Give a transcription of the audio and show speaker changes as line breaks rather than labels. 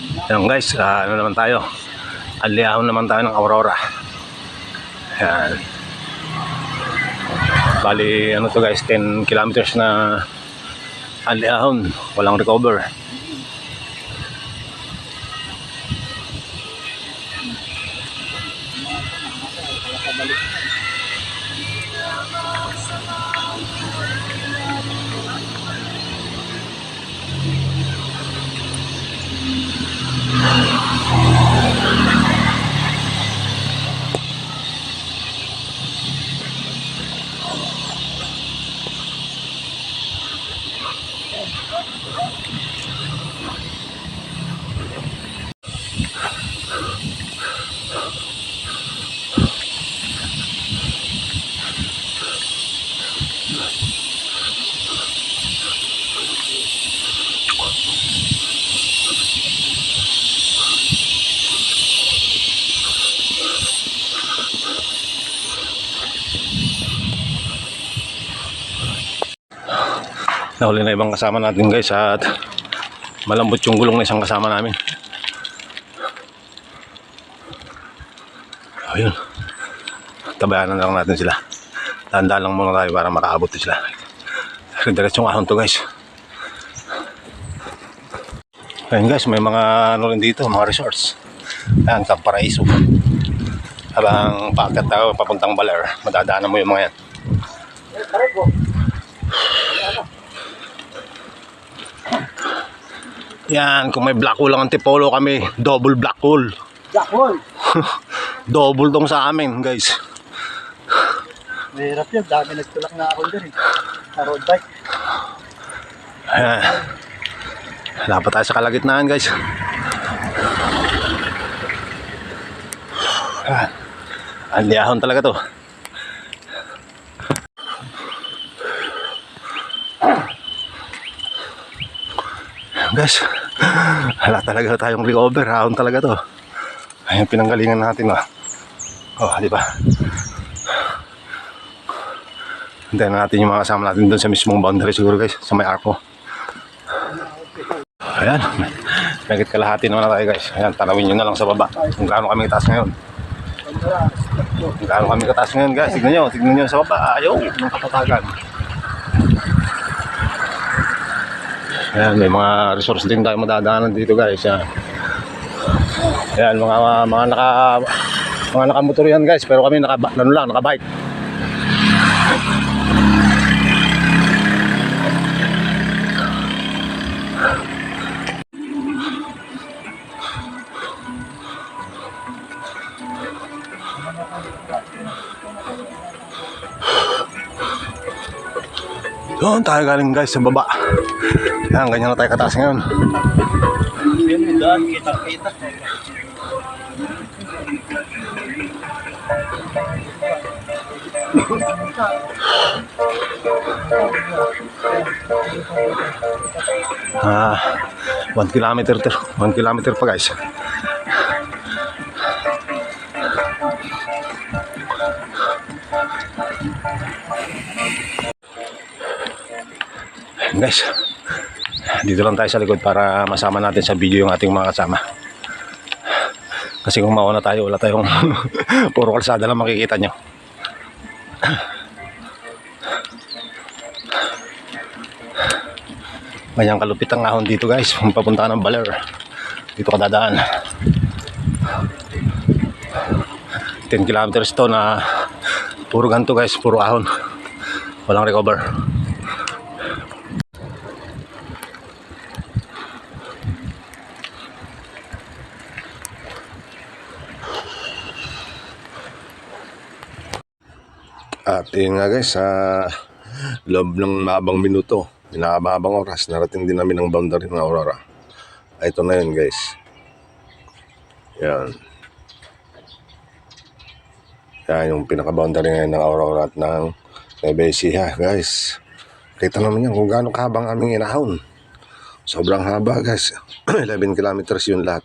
Ayan guys, ano naman tayo, aliahon naman tayo ng Aurora. Ayan, bali ano to guys, 10 kilometers na aliahon, walang recover. Nahuli na ibang kasama natin guys at malambot yung gulong na isang kasama namin. Ayun, tabayanan na lang natin sila. Dahan-dahan lang muna tayo para makaabot sila. Diretsong ahon to guys. Ayun guys, may mga ano rin dito, mga resorts. Ayan, Camp Paraiso. Habang paakyat tayo papuntang Baler, madadaanan mo yung mga yan. Yan, kung may black hole lang Antipolo kami, double black hole.
Black hole?
Double tong sa amin guys.
Mahirap yun, dami nagtulak na ako din eh. Sa road bike.
Ayan, wala pa tayo sa kalagitnaan guys. Andiahon talaga to. Guys, wala talaga tayong recover. Ahon talaga to. Ayun, pinanggalingan natin. Oh, di ba? Hintayin natin yung mga kasama natin doon sa mismong boundary siguro guys, sa may arko. Ayan, nagit kalahati naman na tayo guys. Ayan, tanawin nyo na lang sa baba kung gaano kami kataas ngayon. Kung gaano kami kataas ngayon guys. Tignan nyo sa baba. Ayaw, ng kapatagan. Ayan, may mga resource din tayo madadaanan dito guys. Ayan, mga nakamotor yan guys, pero kami nakabike. Doon tayo galing guys sa baba. Yan, ganyan na tayo kataas ngayon.
Yun, doon, kita-kita.
Ah, 1 kilometer pa guys. Guys, dito lang tayo sa likod para masama natin sa video yung ating mga kasama. Kasi kung mauna tayo, wala tayong puro kalsada lang makikita nyo. Ganyang kalupit ang ahon dito guys, papunta ng Baler. Dito ka dadaan. 10 kilometers to na puro ganito guys, puro ahon. Walang recover. At yun nga guys, sa loob ng mahabang minuto, mahabang oras, narating din namin ang boundary ng Aurora. Ito na yun guys. Yan. Yan yung pinaka-boundary ngayon ng Aurora at ng Nueva Ecija guys. Kita naman yan kung gaano kahabang aming inahon. Sobrang haba guys. 11 kilometers yun lahat.